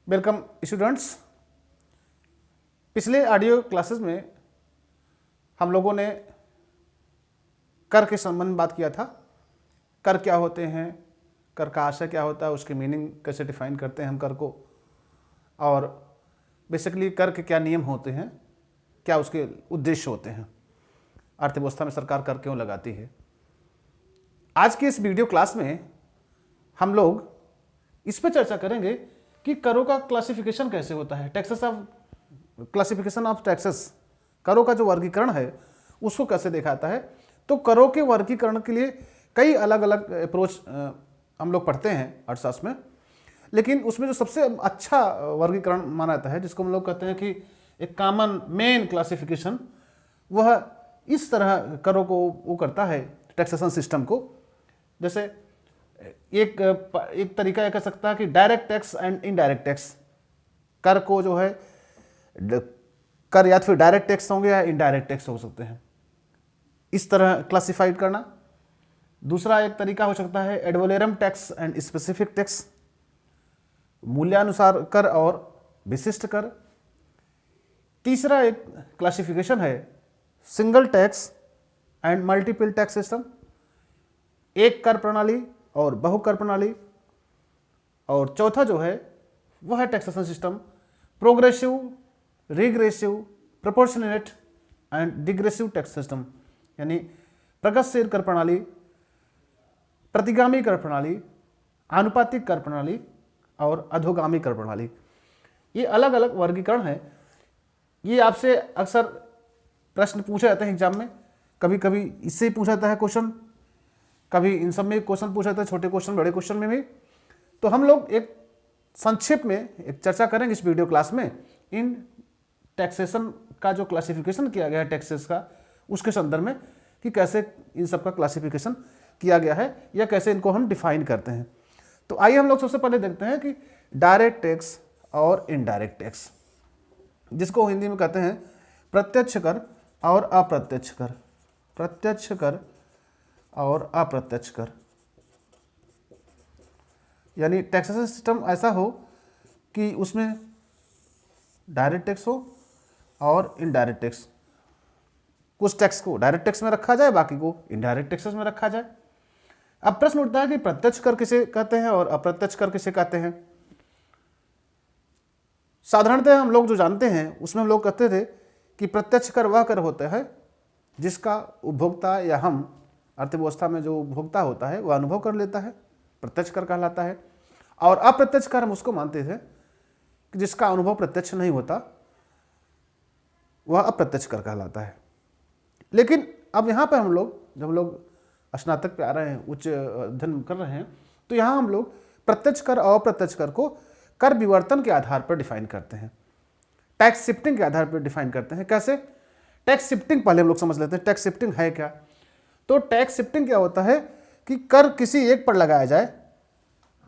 Welcome students. पिछले audio classes में हम लोगों ने कर के संबंध में बात किया था। कर क्या होते हैं, कर का आशय क्या होता है, उसकी मीनिंग कैसे डिफाइन करते हैं हम कर को, और बेसिकली कर के क्या नियम होते हैं, क्या उसके उद्देश्य होते हैं, अर्थव्यवस्था में सरकार कर क्यों लगाती है। आज की इस वीडियो क्लास में हम लोग इस पर चर्चा करेंगे कि करों का क्लासिफिकेशन कैसे होता है, taxes of classification of taxes, करों का जो वर्गीकरण है उसको कैसे दिखाता है। तो करों के वर्गीकरण के लिए कई अलग अलग अप्रोच हम लोग पढ़ते हैं अर्थशास्त्र में, लेकिन उसमें जो सबसे अच्छा वर्गीकरण माना जाता है, जिसको हम लोग कहते हैं कि एक कॉमन मेन क्लासिफिकेशन, वह इस तरह करों को वो करता है, टैक्सेशन सिस्टम को। जैसे एक तरीका यह कह सकता है कि direct tax and indirect tax, कर को जो है कर या तो फिर डायरेक्ट टैक्स होंगे या इनडायरेक्ट टैक्स हो सकते हैं, इस तरह क्लासिफाइड करना। दूसरा एक तरीका हो सकता है ad tax and specific tax, मूल्यानुसार कर और विशिष्ट कर। तीसरा एक क्लासिफिकेशन है single tax and multiple tax system, एक कर प्रणाली और बहुकर प्रणाली। और चौथा जो है वह है taxation system progressive, regressive, proportionate and degressive tax system, यानी प्रगतिशील कर प्रणाली, प्रतिगामी कर प्रणाली, आनुपातिक कर प्रणाली और अधोगामी कर प्रणाली। ये अलग अलग वर्गीकरण है। ये आपसे अक्सर प्रश्न पूछे जाते हैं एग्जाम में, कभी कभी इससे ही पूछा जाता है क्वेश्चन, कभी इन सब में क्वेश्चन पूछा जाता है, छोटे क्वेश्चन बड़े क्वेश्चन में भी। तो हम लोग एक संक्षेप में एक चर्चा करेंगे इस वीडियो क्लास में इन टैक्सेशन का जो क्लासिफिकेशन किया गया है टैक्सेस का, उसके संदर्भ में कि कैसे इन सब का क्लासिफिकेशन किया गया है या कैसे इनको हम डिफाइन करते हैं। तो आइए हम लोग सबसे पहले देखते हैं कि डायरेक्ट टैक्स और इनडायरेक्ट टैक्स, जिसको हिंदी में कहते हैं प्रत्यक्ष कर और अप्रत्यक्ष कर, प्रत्यक्ष कर और अप्रत्यक्ष कर। यानी टैक्सेशन सिस्टम ऐसा हो कि उसमें डायरेक्ट टैक्स हो और इनडायरेक्ट टैक्स, कुछ टैक्स को डायरेक्ट टैक्स में रखा जाए, बाकी को इनडायरेक्ट टैक्सेस में रखा जाए। अब प्रश्न उठता है कि प्रत्यक्ष कर किसे कहते हैं और अप्रत्यक्ष कर किसे कहते हैं। साधारणतः हम लोग जो जानते हैं उसमें हम लोग कहते थे कि प्रत्यक्ष कर वह कर होता है जिसका उपभोक्ता या हम अर्थव्यवस्था में जो उपभोक्ता होता है वह अनुभव कर लेता है, प्रत्यक्ष कर कहलाता है। और अप्रत्यक्ष कर हम उसको मानते थे कि जिसका अनुभव प्रत्यक्ष नहीं होता, वह अप्रत्यक्ष कर कहलाता है। लेकिन अब यहाँ पर हम लोग जब हम लोग स्नातक पे आ रहे हैं, उच्च अध्ययन कर रहे हैं, तो यहाँ हम लोग प्रत्यक्ष कर और अप्रत्यक्ष कर को कर विवर्तन के आधार पर डिफाइन करते हैं, टैक्स शिफ्टिंग के आधार पर डिफाइन करते हैं। कैसे? टैक्स शिफ्टिंग पहले हम लोग समझ लेते हैं, टैक्स शिफ्टिंग है क्या। तो टैक्स शिफ्टिंग क्या होता है कि कर किसी एक पर लगाया जाए,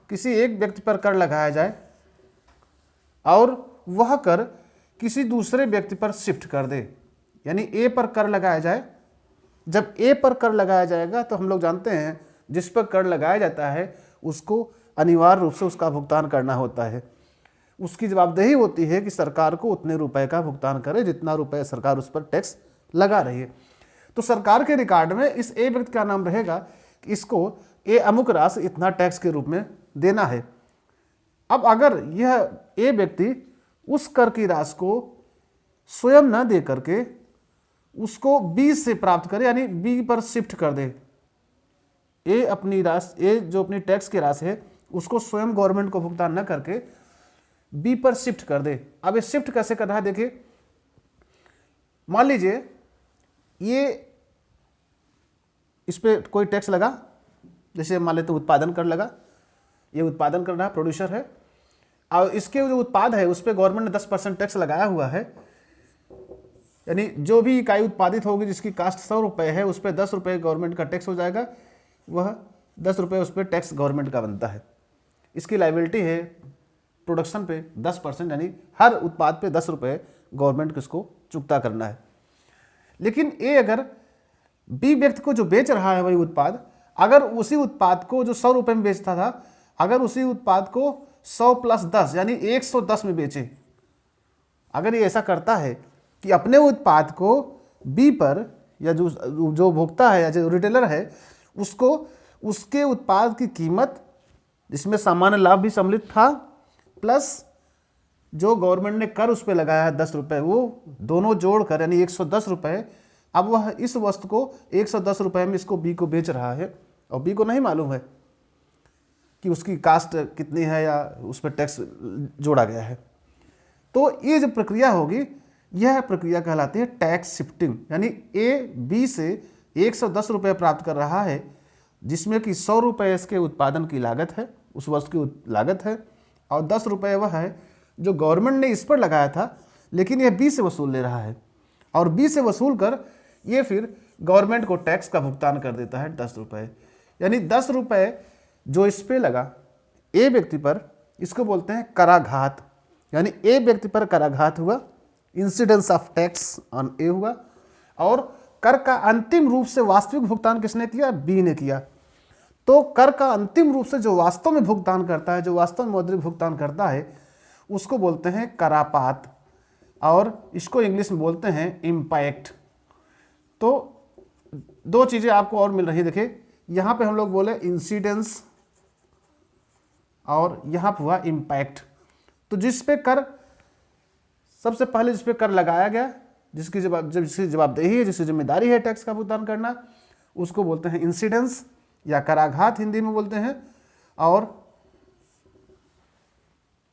किसी एक व्यक्ति पर कर लगाया जाए और वह कर किसी दूसरे व्यक्ति पर शिफ्ट कर दे। यानी ए पर कर लगाया जाए, जब ए पर कर लगाया जाएगा तो हम लोग जानते हैं जिस पर कर लगाया जाता है उसको अनिवार्य रूप से उसका भुगतान करना होता है। उसकी जवाबदेही होती है कि सरकार को उतने रुपए का भुगतान करे जितना रुपए सरकार उस पर टैक्स लगा रही है। तो सरकार के रिकॉर्ड में इस ए व्यक्ति का नाम रहेगा कि इसको ए अमुक राशि इतना टैक्स के रूप में देना है। अब अगर यह ए व्यक्ति उस कर की राशि को स्वयं न दे करके उसको बी से प्राप्त करे, यानी बी पर शिफ्ट कर दे, ए अपनी राशि, ए जो अपनी टैक्स की राशि है उसको स्वयं गवर्नमेंट को भुगतान न करके बी पर शिफ्ट कर दे। अब ये शिफ्ट कैसे कर रहा है देखिए, मान लीजिए ये इस पर कोई टैक्स लगा, जैसे मान लेते उत्पादन कर लगा, ये उत्पादन कर रहा है, प्रोड्यूसर है, और इसके जो उत्पाद है उस पर गवर्नमेंट ने 10% टैक्स लगाया हुआ है। यानी जो भी इकाई उत्पादित होगी जिसकी कास्ट 100 रुपये है उस पर 10 रुपये गवर्नमेंट का टैक्स हो जाएगा, वह 10 रुपये उस पर टैक्स गवर्नमेंट का बनता है। इसकी लाइबिलिटी है प्रोडक्शन पे 10%, यानी हर उत्पाद पे 10 रुपये गवर्नमेंट किसको चुकता करना है। लेकिन ये अगर बी व्यक्ति को जो बेच रहा है वही उत्पाद, अगर उसी उत्पाद को जो 100 रुपये में बेचता था, अगर उसी उत्पाद को 100 प्लस 10 यानी 110 में बेचे। अगर ये ऐसा करता है कि अपने उत्पाद को बी पर, या जो भोक्ता है या जो रिटेलर है उसको उसके उत्पाद की कीमत, जिसमें सामान्य लाभ भी सम्मिलित था, प्लस जो गवर्नमेंट ने कर उस पर लगाया है 10 रुपये, वो दोनों जोड़कर यानी 110 रुपये, अब वह इस वस्तु को 110 रुपये में इसको बी को बेच रहा है, और बी को नहीं मालूम है कि उसकी कास्ट कितनी है या उस पर टैक्स जोड़ा गया है। तो ये जो प्रक्रिया होगी, यह प्रक्रिया कहलाती है टैक्स शिफ्टिंग। यानी ए बी से 110 रुपये प्राप्त कर रहा है, जिसमें कि 100 रुपये इसके उत्पादन की लागत है, उस वस्तु की लागत है, और 10 रुपये वह है जो गवर्नमेंट ने इस पर लगाया था, लेकिन यह बी से वसूल ले रहा है, और बी से वसूल कर ये फिर गवर्नमेंट को टैक्स का भुगतान कर देता है 10 रुपये। यानी 10 रुपये जो इस पे लगा ए व्यक्ति पर, इसको बोलते हैं कराघात। यानी ए व्यक्ति पर कराघात हुआ, इंसिडेंस ऑफ टैक्स ऑन ए हुआ, और कर का अंतिम रूप से वास्तविक भुगतान किसने किया? बी ने किया। तो कर का अंतिम रूप से जो वास्तव में भुगतान करता है, जो वास्तव में मौद्रिक भुगतान करता है, उसको बोलते हैं करापात, और इसको इंग्लिश में बोलते हैं इम्पैक्ट। तो दो चीज़ें आपको और मिल रही है। देखिए यहाँ पे हम लोग बोले इंसिडेंस और यहाँ पे हुआ इम्पैक्ट। तो जिस पे कर, सबसे पहले जिस पे कर लगाया गया, जिसकी जवाबदेही है, जिसकी जिम्मेदारी है टैक्स का भुगतान करना, उसको बोलते हैं इंसिडेंस या कराघात हिंदी में बोलते हैं। और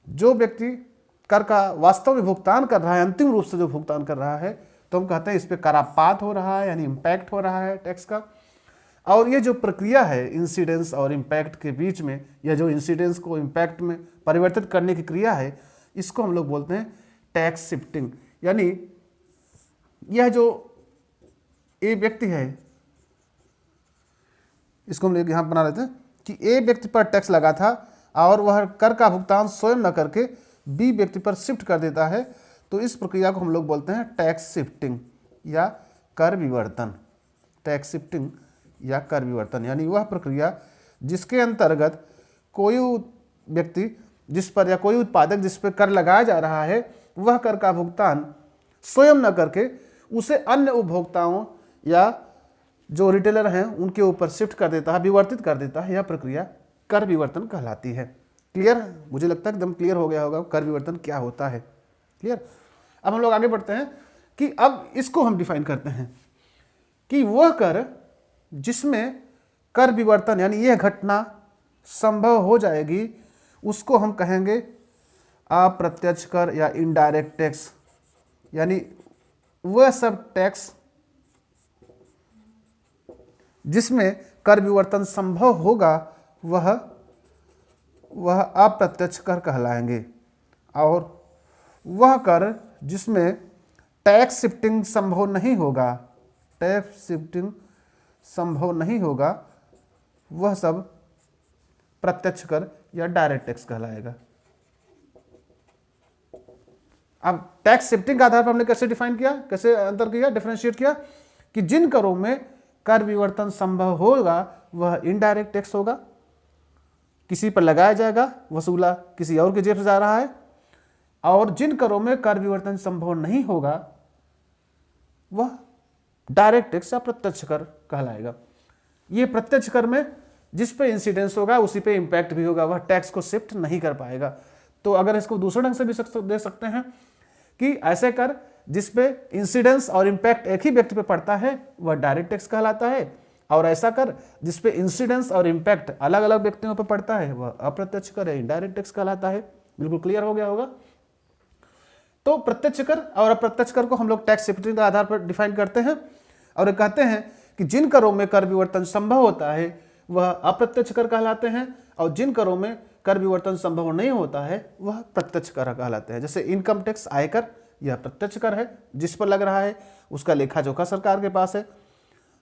जो व्यक्ति कर का वास्तव में भुगतान कर रहा है, अंतिम रूप से जो भुगतान कर रहा है, तो हम कहते हैं इस पे करापात हो रहा है, यानी इम्पैक्ट हो रहा है टैक्स का। और ये जो प्रक्रिया है इंसिडेंस और इम्पैक्ट के बीच में, या जो इंसिडेंस को इम्पैक्ट में परिवर्तित करने की क्रिया है, इसको हम लोग बोलते हैं टैक्स शिफ्टिंग। यानी यह जो ए व्यक्ति है, इसको हम लोग यहाँ बना लेते हैं कि ए व्यक्ति पर टैक्स लगा था और वह कर का भुगतान स्वयं न करके बी व्यक्ति पर शिफ्ट कर देता है, तो इस प्रक्रिया को हम लोग बोलते हैं टैक्स शिफ्टिंग या कर विवर्तन। टैक्स शिफ्टिंग या कर विवर्तन यानी वह प्रक्रिया जिसके अंतर्गत कोई व्यक्ति जिस पर, या कोई उत्पादक जिस पर कर लगाया जा रहा है, वह कर का भुगतान स्वयं न करके उसे अन्य उपभोक्ताओं या जो रिटेलर हैं उनके ऊपर शिफ्ट कर देता है, विवर्तित कर देता है। यह प्रक्रिया कर विवर्तन कहलाती है। क्लियर? मुझे लगता है एकदम क्लियर हो गया होगा कर विवर्तन क्या होता है। क्लियर? अब हम लोग आगे बढ़ते हैं कि अब इसको हम डिफाइन करते हैं कि वह कर जिसमें कर विवर्तन यानी यह घटना संभव हो जाएगी, उसको हम कहेंगे अप्रत्यक्ष कर या इनडायरेक्ट टैक्स। यानी वह सब टैक्स जिसमें कर विवर्तन संभव होगा, वह अप्रत्यक्ष कर कहलाएंगे। और वह कर जिसमें टैक्स शिफ्टिंग संभव नहीं होगा, टैक्स शिफ्टिंग संभव नहीं होगा, वह सब प्रत्यक्ष कर या डायरेक्ट टैक्स कहलाएगा। अब टैक्स शिफ्टिंग के आधार पर हमने कैसे डिफाइन किया, कैसे अंतर किया, डिफरेंशिएट किया कि जिन करों में कर विवर्तन संभव होगा वह इनडायरेक्ट टैक्स होगा, किसी पर लगाया जाएगा, वसूला किसी और के जेब से जा रहा है। और जिन करों में कर विवर्तन संभव नहीं होगा वह डायरेक्ट टैक्स या प्रत्यक्ष कर कहलाएगा। ये प्रत्यक्ष कर में जिस पे इंसिडेंस होगा उसी पे इम्पैक्ट भी होगा, वह टैक्स को शिफ्ट नहीं कर पाएगा। तो अगर इसको दूसरे ढंग से भी दे सकते हैं कि ऐसे कर जिस पे इंसिडेंस और इम्पैक्ट एक ही व्यक्ति पे पड़ता है वह डायरेक्ट टैक्स कहलाता है, और ऐसा कर जिस पे इंसिडेंस और इम्पैक्ट अलग अलग व्यक्तियों पर पड़ता है वह अप्रत्यक्ष कर या इनडायरेक्ट टैक्स कहलाता है। बिल्कुल क्लियर हो गया होगा। तो प्रत्यक्ष कर और अप्रत्यक्ष कर को हम लोग टैक्स शिफ्टिंग के आधार पर डिफाइन करते हैं और कहते हैं कि जिन करों में कर विवर्तन संभव होता है वह अप्रत्यक्ष कर कहलाते हैं, और जिन करों में कर विवर्तन संभव नहीं होता है वह प्रत्यक्ष कर कहलाते हैं। जैसे इनकम टैक्स, आयकर, यह प्रत्यक्ष कर है जिस पर लग रहा है, उसका लेखा जोखा सरकार के पास है,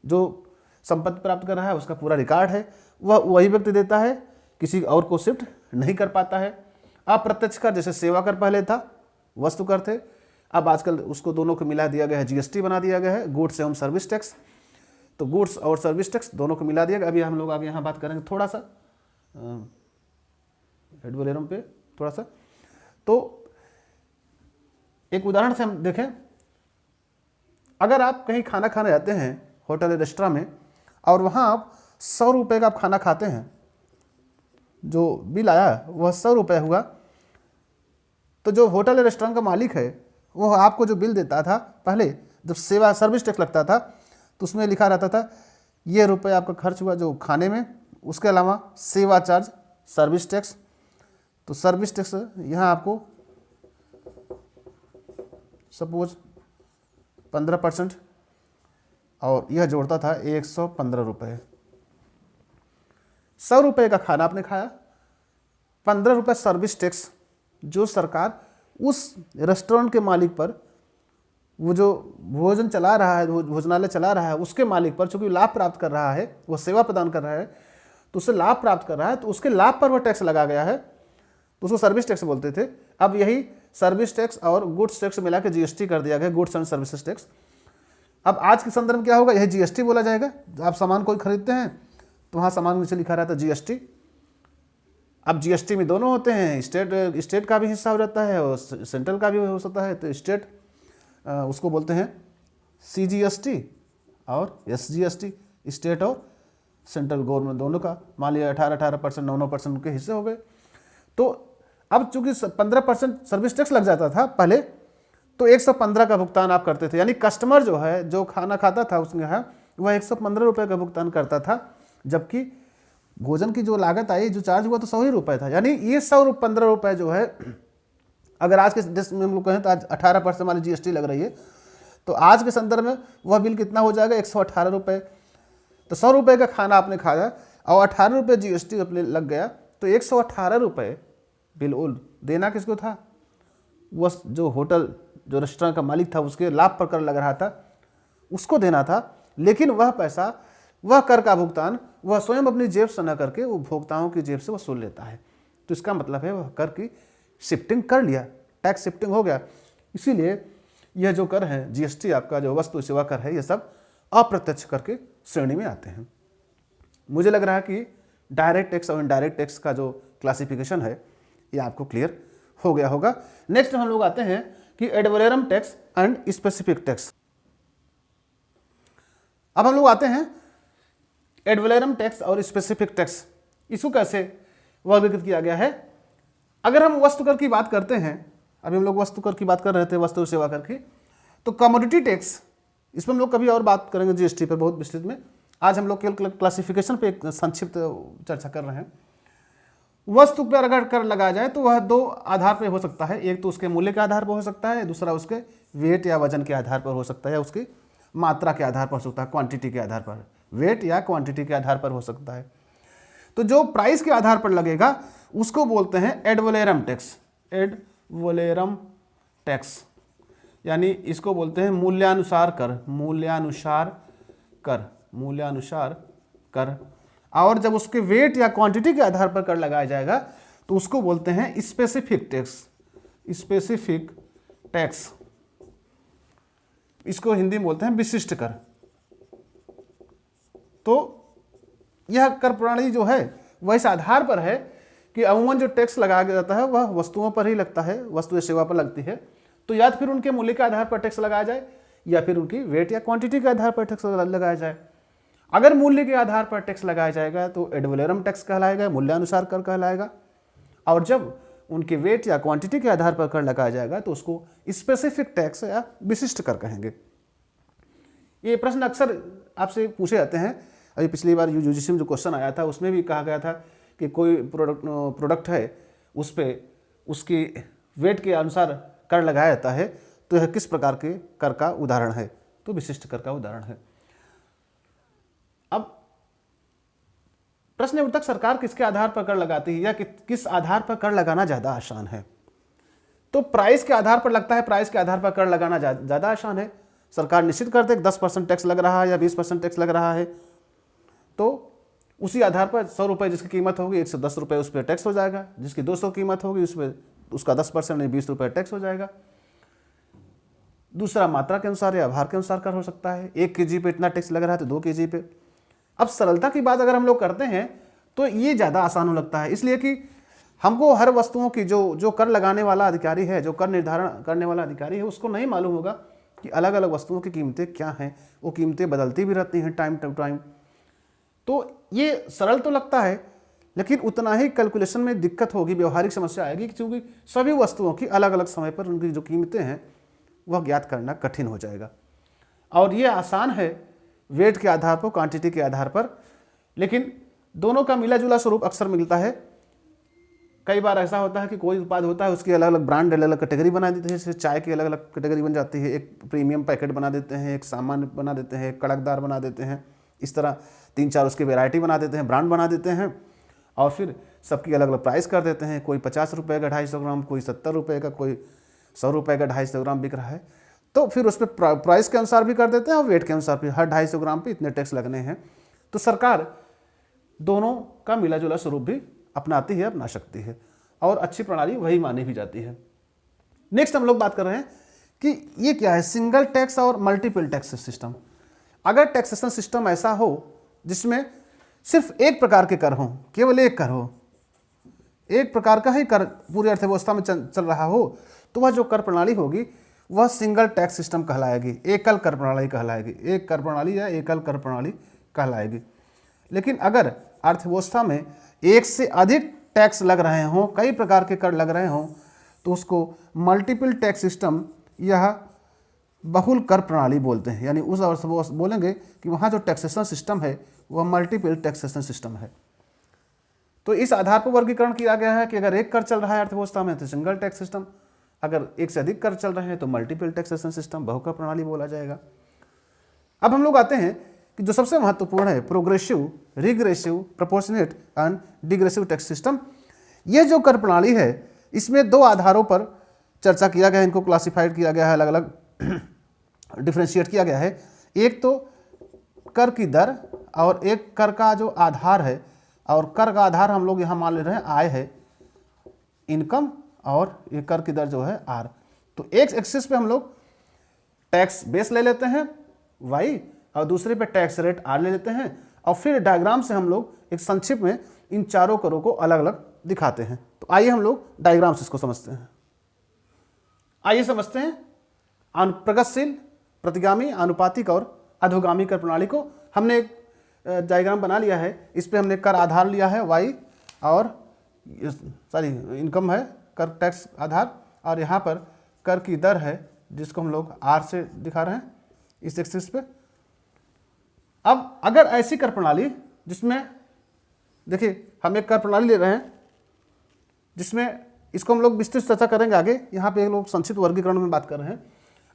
जो संपत्ति प्राप्त कर रहा है उसका पूरा रिकॉर्ड है, वह वही व्यक्ति देता है, किसी और को शिफ्ट नहीं कर पाता है। अप्रत्यक्ष कर जैसे सेवा कर पहले था, वस्तु कर थे, अब आजकल उसको दोनों को मिला दिया गया है, जीएसटी बना दिया गया है, गुड्स एवं सर्विस टैक्स। तो गुड्स और सर्विस टैक्स दोनों को मिला दिया गया। अभी हम लोग आगे यहाँ बात करेंगे थोड़ा सा एड वैलोरम पे। थोड़ा सा। तो एक उदाहरण से हम देखें, अगर आप कहीं खाना खाने जाते हैं होटल या रेस्टोरेंट में और वहाँ आप 100 रुपये का आप खाना खाते हैं, जो बिल आया वह 100 रुपये हुआ, तो जो होटल या रेस्टोरेंट का मालिक है वो आपको जो बिल देता था, पहले जब सेवा सर्विस टैक्स लगता था तो उसमें लिखा रहता था ये रुपये आपका खर्च हुआ जो खाने में, उसके अलावा सेवा चार्ज, सर्विस टैक्स। तो सर्विस टैक्स यहाँ आपको सपोज 15% और यह जोड़ता था 115 रुपये। 100 रुपये का खाना आपने खाया, 15 रुपये सर्विस टैक्स जो सरकार उस रेस्टोरेंट के मालिक पर, वो जो भोजन चला रहा है, भोजनालय चला रहा है, उसके मालिक पर, चूंकि लाभ प्राप्त कर रहा है, वो सेवा प्रदान कर रहा है तो उससे लाभ प्राप्त कर रहा है, तो उसके लाभ पर वह टैक्स लगा गया है, तो उसको सर्विस टैक्स बोलते थे। अब यही सर्विस टैक्स और गुड्स टैक्स मिला के जीएसटी कर दिया गया, गुड्स एंड सर्विसेज टैक्स। अब आज के संदर्भ में क्या होगा, यही जीएसटी बोला जाएगा। आप सामान कोई खरीदते हैं तो वहाँ सामान नीचे लिखा रहता है जीएसटी। अब जीएसटी में दोनों होते हैं, स्टेट का भी हिस्सा हो जाता है और सेंट्रल का भी हो सकता है। तो स्टेट उसको बोलते हैं सीजीएसटी और एसजीएसटी, स्टेट और सेंट्रल गवर्नमेंट दोनों का। मान लिया 18% 9% उनके हिस्से हो गए। तो अब चूंकि 15% सर्विस टैक्स लग जाता था पहले, तो 115 का भुगतान आप करते थे, यानी कस्टमर जो है जो खाना खाता था उसमें है वह 115 रुपये का भुगतान करता था, जबकि भोजन की जो लागत आई, जो चार्ज हुआ तो 100 ही रुपये था। यानी ये 115 रुपये जो है, अगर आज के देश में हम लोग कहें तो आज 18% हमारी जीएसटी लग रही है, तो आज के संदर्भ में वह बिल कितना हो जाएगा, 118 रुपये। तो 100 रुपये का खाना आपने खाया और 18 रुपये जीएसटी अपने लग गया, तो 118 रुपये बिल देना किसको था, वह जो होटल जो रेस्टोरेंट का मालिक था उसके लाभ पर कर लग रहा था उसको देना था। लेकिन वह पैसा, वह कर का भुगतान वह स्वयं अपनी जेब से न करके वो उपभोक्ताओं की जेब से वसूल लेता है। तो इसका मतलब है वह कर की शिफ्टिंग कर लिया, टैक्स शिफ्टिंग हो गया। इसीलिए यह जो कर है जीएसटी, आपका जो वस्तु सेवा कर है, ये सब अप्रत्यक्ष कर के श्रेणी में आते हैं। मुझे लग रहा है कि डायरेक्ट टैक्स और इनडायरेक्ट टैक्स का जो क्लासिफिकेशन है ये आपको क्लियर हो गया होगा। नेक्स्ट हम लोग आते हैं कि ad valorem tax and specific tax. अब हम लोग आते हैं एड वैलोरम टैक्स और स्पेसिफिक टैक्स, इसको कैसे वर्गीकृत किया गया है। अगर हम वस्तु कर की बात करते हैं, अभी हम लोग वस्तु कर की बात कर रहे थे, वस्तु सेवा कर की, तो कमोडिटी टैक्स, इस पर हम लोग कभी और बात करेंगे जीएसटी पर बहुत विस्तृत में। आज हम लोग केवल क्लासिफिकेशन पे एक संक्षिप्त चर्चा कर रहे हैं। वस्तु पर अगर कर लगाया जाए तो वह दो आधार पर हो सकता है, एक तो उसके मूल्य के आधार पर हो सकता है, दूसरा उसके वेट या वजन के आधार पर हो सकता है, उसकी मात्रा के आधार पर हो सकता है, क्वांटिटी के आधार पर, वेट या क्वांटिटी के आधार पर हो सकता है। तो जो प्राइस के आधार पर लगेगा उसको बोलते हैं ad valorem tax, ad valorem tax, यानी इसको बोलते हैं मूल्यानुसार कर, मूल्यानुसार कर, मूल्यानुसार कर। और जब उसके वेट या क्वांटिटी के आधार पर कर लगाया जाएगा तो उसको बोलते हैं स्पेसिफिक टैक्स, स्पेसिफिक टैक्स। इसको हिंदी में बोलते हैं विशिष्ट कर। तो यह कर प्रणाली जो है वह इस आधार पर है कि अमूमन जो टैक्स लगाया जाता है वह वस्तुओं पर ही लगता है, वस्तु या सेवा पर लगती है। तो या फिर उनके मूल्य के आधार पर टैक्स लगाया जाए या फिर उनकी वेट या क्वांटिटी के आधार पर टैक्स लगाया जाए। अगर मूल्य के आधार पर टैक्स लगाया जाएगा तो एड वैलोरम टैक्स कहलाएगा, मूल्यानुसार कर कहलाएगा। और जब उनके वेट या क्वांटिटी के आधार पर कर लगाया जाएगा तो उसको स्पेसिफिक टैक्स या विशिष्ट कर कहेंगे। ये प्रश्न अक्सर आपसे पूछे जाते हैं। अभी पिछली बार यूजीसी में जो क्वेश्चन आया था उसमें भी कहा गया था कि कोई प्रोडक्ट है उस पर उसकी वेट के अनुसार कर लगाया जाता है, तो यह किस प्रकार के कर का उदाहरण है, तो विशिष्ट कर का उदाहरण है। अब प्रश्न उठता है सरकार किसके आधार पर कर लगाती है या किस आधार पर कर लगाना ज़्यादा आसान है। तो प्राइस के आधार पर लगता है, प्राइस के आधार पर कर लगाना ज़्यादा आसान है। सरकार निश्चित करते 10% टैक्स लग रहा है या 20% टैक्स लग रहा है, तो उसी आधार पर 100 रुपये जिसकी कीमत होगी 110 रुपये उस पर टैक्स हो जाएगा, जिसकी 200 कीमत होगी उस पर उसका 10% यानी 20 रुपये टैक्स हो जाएगा। दूसरा मात्रा के अनुसार या भार के अनुसार कर हो सकता है, 1 kg पे इतना टैक्स लग रहा है तो 2 kg पे। अब सरलता की बात अगर हम लोग करते हैं तो ये ज़्यादा आसान हो लगता है, इसलिए कि हमको हर वस्तुओं की जो कर लगाने वाला अधिकारी है, जो कर निर्धारण करने वाला अधिकारी है, उसको नहीं मालूम होगा कि अलग अलग वस्तुओं की कीमतें क्या हैं। वो कीमतें बदलती भी रहती हैं टाइम टू टाइम। तो ये सरल तो लगता है, लेकिन उतना ही कैलकुलेशन में दिक्कत होगी, व्यवहारिक समस्या आएगी, क्योंकि सभी वस्तुओं की अलग अलग समय पर उनकी जो कीमतें हैं वह ज्ञात करना कठिन हो जाएगा। और ये आसान है वेट के आधार पर, क्वांटिटी के आधार पर, लेकिन दोनों का मिला जुला स्वरूप अक्सर मिलता है। कई बार ऐसा होता है कि कोई उत्पाद होता है, उसकी अलग अलग ब्रांड, अलग अलग कैटेगरी बना देते हैं। जैसे चाय की अलग अलग कैटेगरी बन जाती है, एक प्रीमियम पैकेट बना देते हैं, एक सामान्य बना देते हैं, एक कड़कदार बना देते हैं, इस तरह 3-4 उसकी वैरायटी बना देते हैं, ब्रांड बना देते हैं, और फिर सबकी अलग अलग प्राइस कर देते हैं। कोई 50 रुपये का 250 ग्राम, कोई 70 रुपये का, कोई 100 रुपये का 250 ग्राम बिक रहा है। तो फिर उस पर प्राइस के अनुसार भी कर देते हैं और वेट के अनुसार भी, हर 250 ग्राम पे इतने टैक्स लगने हैं। तो सरकार दोनों का मिला जुला स्वरूप भी अपनाती है, अपना सकती है, और अच्छी प्रणाली वही मानी भी जाती है। नेक्स्ट हम लोग बात कर रहे हैं कि ये क्या है, सिंगल टैक्स और मल्टीपल टैक्स सिस्टम। अगर टैक्सेशन सिस्टम ऐसा हो जिसमें सिर्फ एक प्रकार के कर हों, केवल एक कर हो, एक प्रकार का ही कर पूरी अर्थव्यवस्था में चल रहा हो, तो वह जो कर प्रणाली होगी वह सिंगल टैक्स सिस्टम कहलाएगी, एकल कर प्रणाली कहलाएगी, एक कर प्रणाली या एकल कर प्रणाली कहलाएगी। लेकिन अगर अर्थव्यवस्था में एक से अधिक टैक्स लग रहे हों, कई प्रकार के कर लग रहे हों, तो उसको मल्टीपल टैक्स सिस्टम, यह बहुल कर प्रणाली बोलते हैं। यानी उस अवस्था बोलेंगे कि वहाँ जो टैक्सेशन सिस्टम है वह मल्टीपल टैक्सेशन सिस्टम है। तो इस आधार पर वर्गीकरण किया गया है कि अगर एक कर चल रहा है अर्थव्यवस्था में तो सिंगल टैक्स सिस्टम, अगर एक से अधिक कर चल रहे हैं तो मल्टीपल टैक्सेशन सिस्टम, बहुकर प्रणाली बोला जाएगा। अब हम लोग आते हैं कि जो सबसे महत्वपूर्ण है, progressive, regressive, proportionate and degressive tax system. यह जो कर प्रणाली है इसमें 2 आधारों पर चर्चा किया गया है, इनको क्लासिफाइड किया गया है, अलग अलग डिफ्रेंशिएट किया गया है। एक तो कर की दर और एक कर का जो आधार है, और कर का आधार हम लोग यहाँ मान ले रहे हैं आय है, इनकम, और ये कर की दर जो है आर। तो एक एक्सिस पे हम लोग टैक्स बेस ले लेते हैं वाई, और दूसरे पे टैक्स रेट आर ले लेते हैं, और फिर डायग्राम से हम लोग एक संक्षिप्त में इन चारों करों को अलग अलग दिखाते हैं। तो आइए हम लोग डायग्राम से इसको समझते हैं। आइए समझते हैं प्रगतिशील, प्रतिगामी, आनुपातिक और अधोगामी कर प्रणाली को। हमने एक डायग्राम बना लिया है, इस पे हमने कर आधार लिया है वाई, और इनकम है कर टैक्स आधार, और यहाँ पर कर की दर है जिसको हम लोग आर से दिखा रहे हैं इस एक्सिस पे। अब अगर ऐसी कर प्रणाली जिसमें, देखिए हम एक कर प्रणाली ले रहे हैं जिसमें, इसको हम लोग विस्तृत चर्चा करेंगे आगे, यहाँ पे लोग संक्षिप्त वर्गीकरण में बात कर रहे हैं।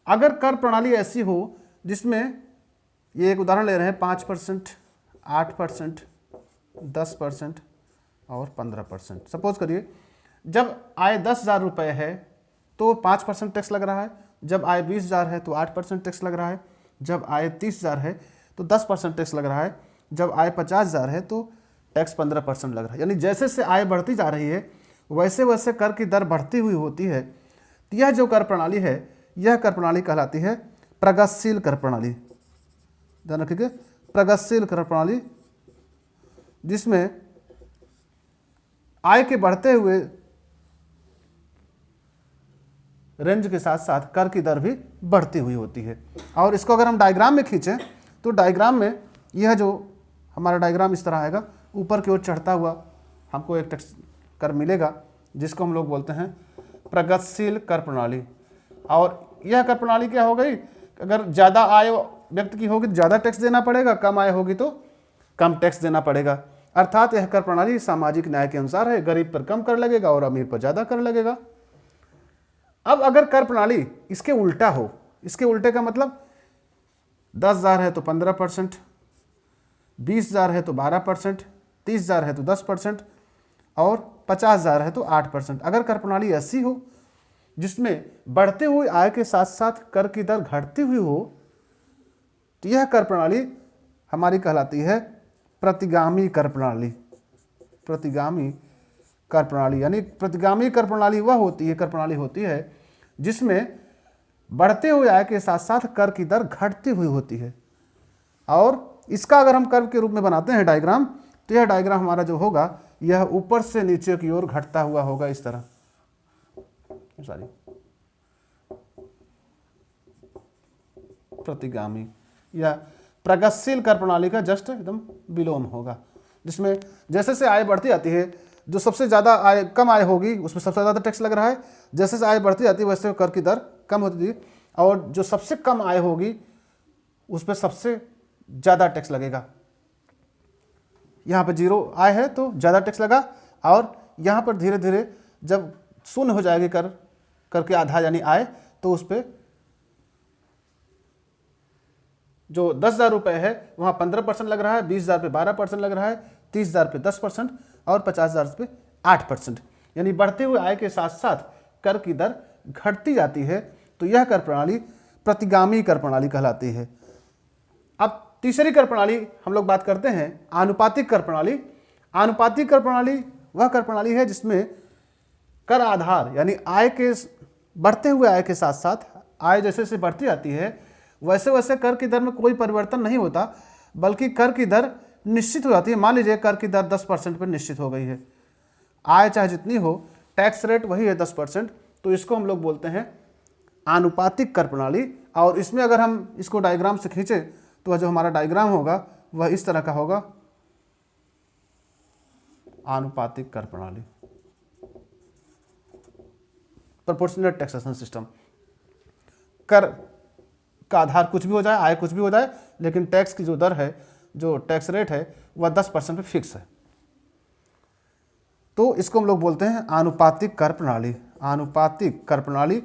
अगर कर प्रणाली ऐसी हो जिसमें, ये एक उदाहरण ले रहे हैं, 5%, 8%, 10% और 15%। सपोज करिए जब आय 10,000 रुपये है तो 5% टैक्स लग रहा है, जब आय 20,000 है तो 8% टैक्स लग रहा है, जब आय 30,000 है तो 10% टैक्स लग रहा है, जब आय 50,000 है तो टैक्स 15% लग रहा है। यानी जैसे जैसे आय बढ़ती जा रही है वैसे वैसे कर की दर बढ़ती हुई होती है। तो यह जो कर प्रणाली है, यह कर प्रणाली कहलाती है प्रगतिशील कर प्रणाली। ध्यान रखिए, प्रगतिशील कर प्रणाली, जिसमें आय के बढ़ते हुए रेंज के साथ साथ कर की दर भी बढ़ती हुई होती है। और इसको अगर हम डायग्राम में खींचें तो डायग्राम में यह जो हमारा डायग्राम इस तरह आएगा, ऊपर की ओर चढ़ता हुआ हमको एक टैक्स कर मिलेगा जिसको हम लोग बोलते हैं प्रगतिशील कर प्रणाली। और यह कर प्रणाली क्या हो गई, अगर ज़्यादा आय व्यक्ति की होगी तो ज़्यादा टैक्स देना पड़ेगा, कम आय होगी तो कम टैक्स देना पड़ेगा। अर्थात यह कर प्रणाली सामाजिक न्याय के अनुसार है, गरीब पर कम कर लगेगा और अमीर पर ज़्यादा कर लगेगा। अब अगर कर प्रणाली इसके उल्टा हो, इसके उल्टे का मतलब 10,000 है तो 15%, 20,000 है तो 12%, 30,000 है तो 10% और 50,000 है तो 8%। अगर कर प्रणाली ऐसी हो जिसमें बढ़ते हुए आय के साथ साथ कर की दर घटती हुई हो, तो यह कर प्रणाली हमारी कहलाती है प्रतिगामी कर प्रणाली। प्रतिगामी कर प्रणाली, यानी प्रतिगामी कर प्रणाली वह होती है, कर प्रणाली होती है जिसमें बढ़ते हुए आय के साथ साथ कर की दर घटती हुई होती है। और इसका अगर हम कर्व के रूप में बनाते हैं डायग्राम, तो यह डायग्राम हमारा जो होगा यह ऊपर से नीचे की ओर घटता हुआ होगा इस तरह, सॉरी प्रतिगामी या प्रगतिशील कर प्रणाली का जस्ट एकदम विलोम होगा, जिसमें जैसे से आय बढ़ती जाती है, जो सबसे ज़्यादा आय कम आय होगी उसमें सबसे ज़्यादा टैक्स लग रहा है, जैसे से आय बढ़ती जाती है वैसे कर की दर कम होती है, और जो सबसे कम आय होगी उस पर सबसे ज़्यादा टैक्स लगेगा। यहाँ पर जीरो आय है तो ज़्यादा टैक्स लगा, और यहाँ पर धीरे धीरे जब शून्य हो जाएगी कर के आधा यानी आय, तो उस पर जो 10,000 रुपये है वहाँ 15% लग रहा है, 20,000 पे 12% लग रहा है, 30,000 पे 10% और 50,000 पे 8%, यानी बढ़ते हुए आय के साथ साथ कर की दर घटती जाती है। तो यह कर प्रणाली प्रतिगामी कर प्रणाली कहलाती है। अब तीसरी कर प्रणाली हम लोग बात करते हैं आनुपातिक कर प्रणाली। आनुपातिक कर प्रणाली वह कर प्रणाली है जिसमें कर आधार यानी आय के बढ़ते हुए आय के साथ साथ आय जैसे जैसे बढ़ती जाती है वैसे वैसे कर की दर में कोई परिवर्तन नहीं होता, बल्कि कर की दर निश्चित हो जाती है। मान लीजिए कर की दर 10% पर निश्चित हो गई है, आय चाहे जितनी हो, टैक्स रेट वही है 10%, तो इसको हम लोग बोलते हैं आनुपातिक कर प्रणाली। और इसमें अगर हम इसको डायग्राम से खींचे तो वह जो हमारा डायग्राम होगा वह इस तरह का होगा, आनुपातिक कर प्रणाली, प्रोपोर्शनल टैक्सेशन सिस्टम। कर का आधार कुछ भी हो जाए, आय कुछ भी हो जाए, लेकिन टैक्स की जो दर है, जो टैक्स रेट है वह 10% पे फिक्स है। तो इसको हम लोग बोलते हैं आनुपातिक कर प्रणाली। आनुपातिक कर प्रणाली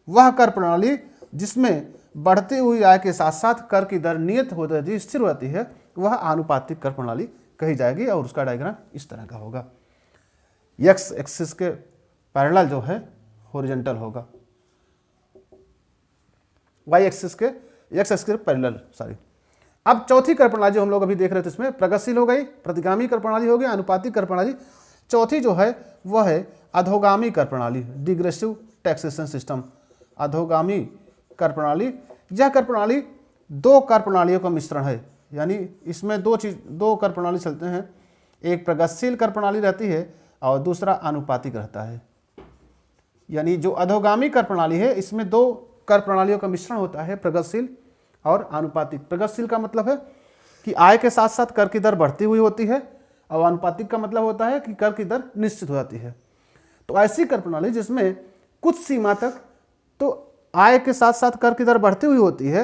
वह कर प्रणाली जिसमें बढ़ती हुई आय के साथ साथ कर की दर नियत हो जाती है, स्थिर होती है, वह आनुपातिक कर प्रणाली कही जाएगी। और उसका डायग्राम इस तरह का होगा, एक्स एक्सिस के पैरेलल जो है हॉरिजॉन्टल होगा, वाई एक्सिस के पैरेलल, सॉरी। अब चौथी कर प्रणाली जो हम लोग अभी देख रहे थे इसमें प्रगतिशील हो गई, प्रतिगामी कर प्रणाली हो गई, आनुपातिक कर प्रणाली। चौथी जो है वह है अधोगामी कर प्रणाली, डिग्रेसिव टैक्सेशन सिस्टम। अधोगामी कर प्रणाली, यह कर प्रणाली दो कर प्रणालियों का मिश्रण है, यानी इसमें दो कर प्रणाली चलते हैं, एक प्रगतिशील कर प्रणाली रहती है और दूसरा आनुपातिक रहता है। यानी जो अधोगामी कर प्रणाली है इसमें दो कर प्रणालियों का मिश्रण होता है, प्रगतिशील और आनुपातिक। प्रगतिशील का मतलब है कि आय के साथ साथ कर की दर बढ़ती हुई होती है, और आनुपातिक का मतलब होता है कि कर की दर निश्चित हो जाती है। तो ऐसी कर प्रणाली जिसमें कुछ सीमा तक तो आय के साथ साथ कर की दर बढ़ती हुई होती है,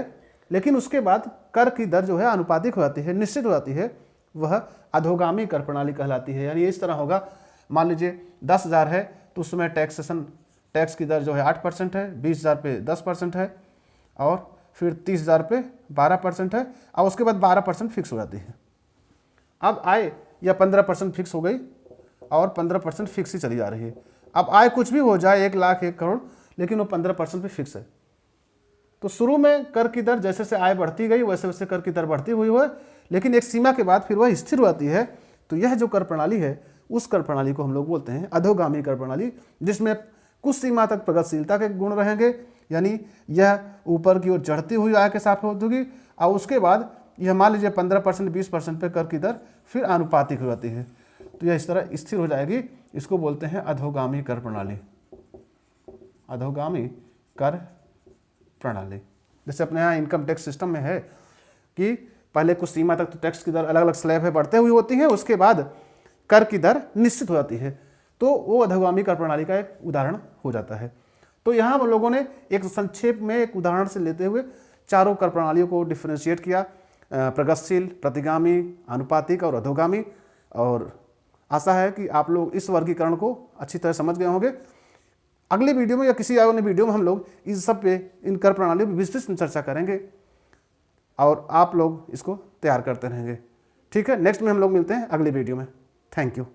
लेकिन उसके बाद कर की दर जो है आनुपातिक हो जाती है, निश्चित हो जाती है, वह अधोगामी कर प्रणाली कहलाती है। यानी इस तरह होगा, मान लीजिए 10,000 है तो उसमें टैक्स की दर जो है 8% है, 20,000 पे 10% है, और फिर 30,000 पे 12% है, और उसके बाद 12% फिक्स हो जाती है। अब आय या 15% फिक्स हो गई और 15% फिक्स ही चली जा रही है। अब आय कुछ भी हो जाए, 1 लाख 1 करोड़, लेकिन वो 15% पे फिक्स है। तो शुरू में कर की दर जैसे जैसे आय बढ़ती गई वैसे वैसे कर की दर बढ़ती हुई है, लेकिन एक सीमा के बाद फिर वह स्थिर हो जाती है। तो यह जो कर प्रणाली है उस कर प्रणाली को हम लोग बोलते हैं अधोगामी कर प्रणाली, जिसमें कुछ सीमा तक प्रगतिशीलता के गुण रहेंगे, यानी यह ऊपर की ओर चढ़ती हुई आय के साथ होगी, और उसके बाद यह मान लीजिए 15% 20% पे कर की दर फिर आनुपातिक हो जाती है। तो यह इस तरह स्थिर हो जाएगी, इसको बोलते हैं अधोगामी कर प्रणाली। अधोगामी कर प्रणाली, जैसे अपने यहाँ इनकम टैक्स सिस्टम में है कि पहले कुछ सीमा तक तो टैक्स की दर अलग अलग स्लैब है बढ़ते हुई होती है, उसके बाद कर की दर निश्चित हो जाती है, तो वो अधोगामी कर प्रणाली का एक उदाहरण हो जाता है। तो यहाँ हम लोगों ने एक संक्षेप में एक उदाहरण से लेते हुए चारों कर प्रणालियों को डिफ्रेंशिएट किया, प्रगतिशील, प्रतिगामी, आनुपातिक और अधोगामी। और आशा है कि आप लोग इस वर्गीकरण को अच्छी तरह समझ गए होंगे। अगले वीडियो में या किसी अन्य वीडियो में हम लोग इस सब पे, इन कर प्रणालियों पर विस्तृत चर्चा करेंगे और आप लोग इसको तैयार करते रहेंगे। ठीक है, नेक्स्ट में हम लोग मिलते हैं अगली वीडियो में। Thank you.